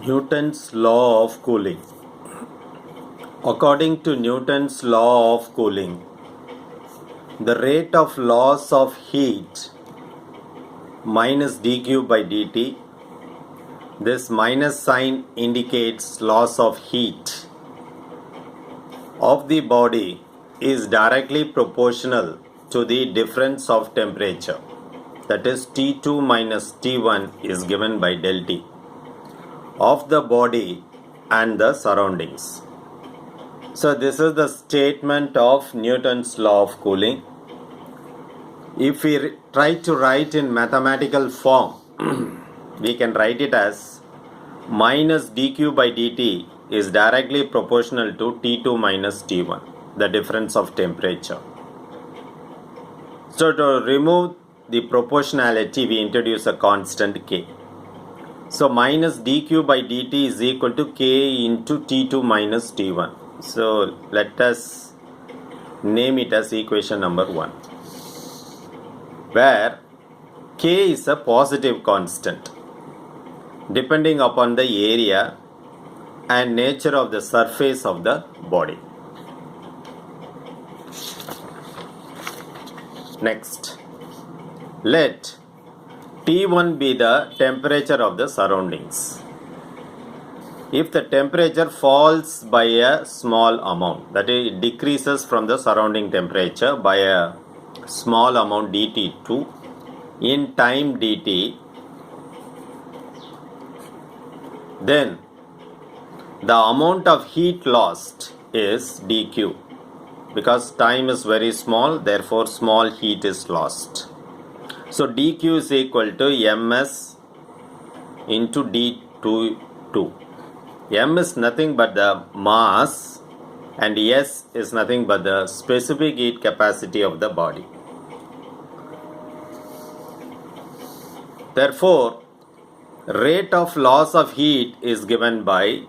Newton's law of cooling. According to Newton's law of cooling, the rate of loss of heat minus dq by dt. This minus sign indicates loss of heat of the body is directly proportional to the difference of temperature. That is T2 minus T1 is given by del T of the body and the surroundings. So this is the statement of Newton's law of cooling. If we try to write in mathematical form, we can write it as minus dq by dt is directly proportional to T2 minus T1, the difference of temperature. So to remove the proportionality, we introduce a constant k. So minus dq by dt is equal to k into T2 minus T1. So let us name it as equation number 1, where k is a positive constant depending upon the area and nature of the surface of the body. Next, let T1 be the temperature of the surroundings. If the temperature falls by a small amount, that is, it decreases from the surrounding temperature by a small amount dt2 in time dt, then the amount of heat lost is dq. Because time is very small, therefore small heat is lost. So dq is equal to ms into d22. M is nothing but the mass and S is nothing but the specific heat capacity of the body. Therefore, rate of loss of heat is given by,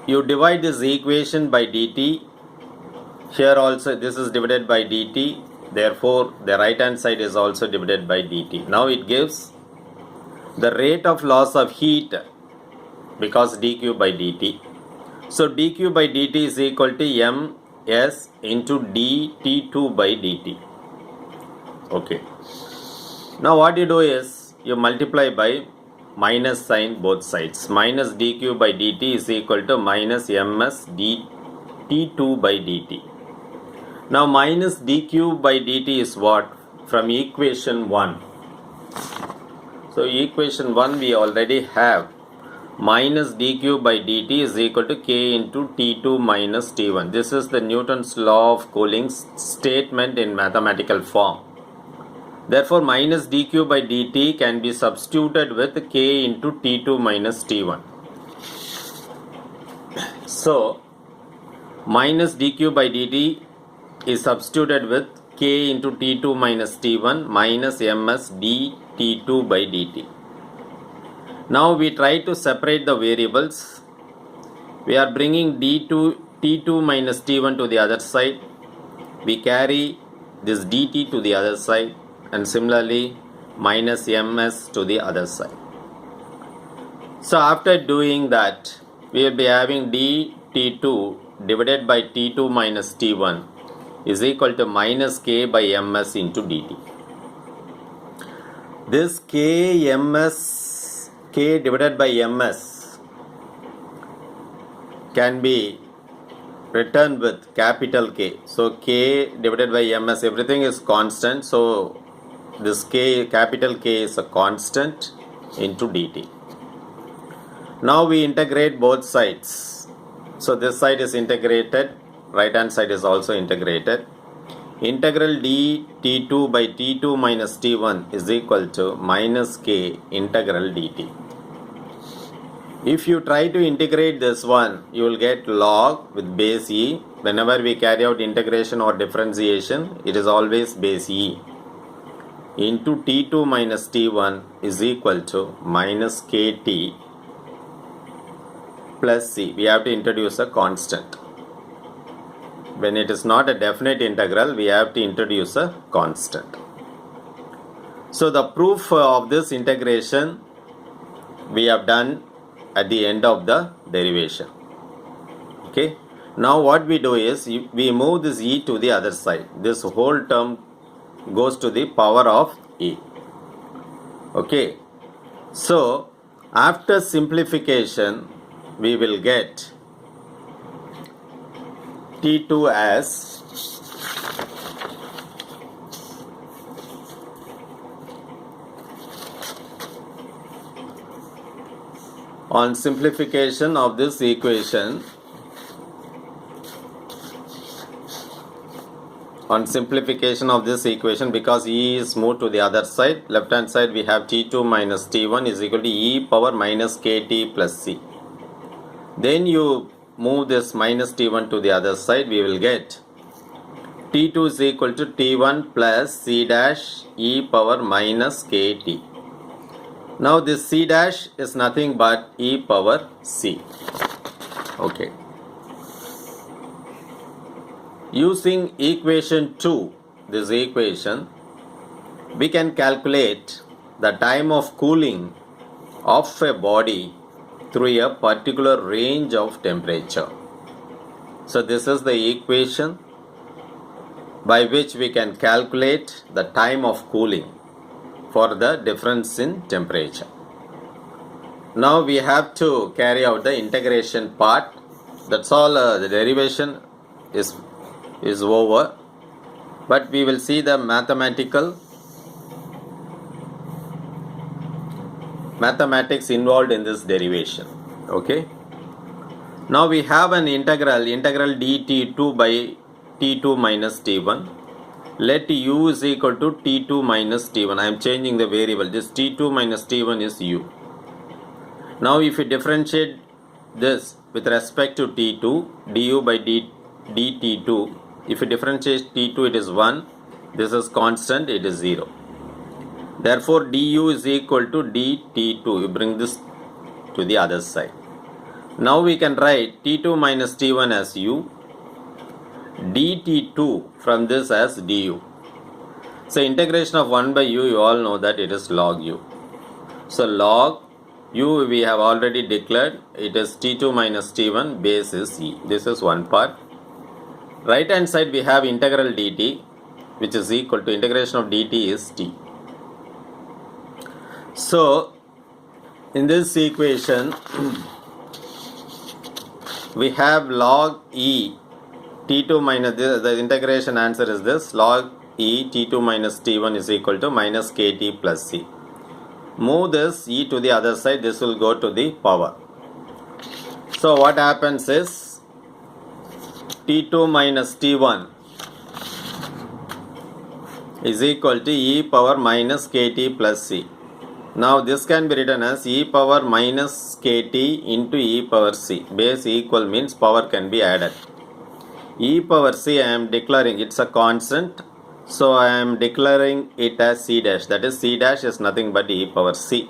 you divide this equation by dt. Here also this is divided by dt. Therefore, the right hand side is also divided by dt. Now it gives the rate of loss of heat because dq by dt. So dq by dt is equal to ms into dt2 by dt. Okay. Now what you do is you multiply by minus sign both sides. Minus dq by dt is equal to minus ms dt2 by dt. Now minus dq by dt is what? From equation 1. So equation 1 we already have minus dq by dt is equal to k into T2 minus T1. This is the Newton's law of cooling statement in mathematical form. Therefore, minus dq by dt can be substituted with k into T2 minus T1. So, minus dq by dt is substituted with k into T2 minus T1 minus ms dt2 by dt. Now we try to separate the variables. We are bringing T2 minus T1 to the other side. We carry this dt to the other side, and similarly minus ms to the other side. So after doing that, we will be having dt2 divided by T2 minus T1 is equal to minus k by ms into dt. This k divided by ms can be written with capital K. So k divided by ms, everything is constant. So this k, capital K, is a constant into dt. Now we integrate both sides. So this side is integrated, right hand side is also integrated. Integral dt2 by T2 minus T1 is equal to minus k integral dt. If you try to integrate this one, you will get log with base e. Whenever we carry out integration or differentiation, it is always base e into T2 minus T1 is equal to minus kt plus c. We have to introduce a constant. When it is not a definite integral, we have to introduce a constant. So the proof of this integration we have done at the end of the derivation. Okay. Now what we do is we move this e to the other side. This whole term goes to the power of e. Okay. So after simplification we will get T2 as on simplification of this equation, because e is moved to the other side, left hand side we have T2 minus T1 is equal to e power minus kt plus c. Then you move this minus T1 to the other side, we will get T2 is equal to T1 plus c dash e power minus kt. Now this c dash is nothing but e power c. Okay. Using equation 2, this equation, we can calculate the time of cooling of a body through a particular range of temperature. So this is the equation by which we can calculate the time of cooling for the difference in temperature. Now we have to carry out the integration part. That's all. The derivation is over, but we will see the mathematics involved in this derivation. Okay. Now we have an integral dt2 by t2 minus t1. Let u is equal to t2 minus t1. I am changing the variable. This t2 minus t1 is u. Now if you differentiate this with respect to t2, du by dt2, if you differentiate t2, it is 1. This is constant, it is 0. Therefore du is equal to dt2. You bring this to the other side. Now we can write t2 minus t1 as u, dt2 from this as du. So integration of 1 by u, you all know that it is log u. So log u we have already declared, it is t2 minus t1, base is e. This is one part. Right hand side we have integral dt, which is equal to integration of dt is t. So in this equation we have log e t2 minus the integration answer is this, log e t2 minus t1 is equal to minus kt plus c. Move this e to the other side, this will go to the power. So what happens is t2 minus t1 is equal to e power minus kt plus c. Now this can be written as e power minus kt into e power c. Base equal means power can be added. E power c I am declaring, it's a constant, so I am declaring it as c dash, that is c dash is nothing but e power c,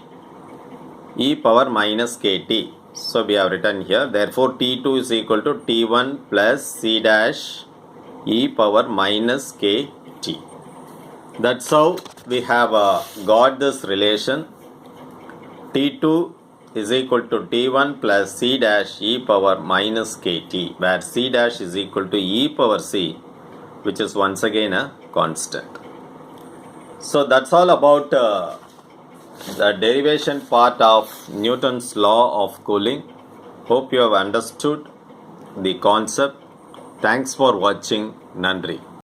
e power minus kt. So we have written here, therefore t2 is equal to t1 plus c dash e power minus kt. That's how we have got this relation. T2 is equal to T1 plus C dash e power minus kt, where C dash is equal to e power c, which is once again a constant. So that's all about the derivation part of Newton's law of cooling. Hope you have understood the concept. Thanks for watching. Nandri.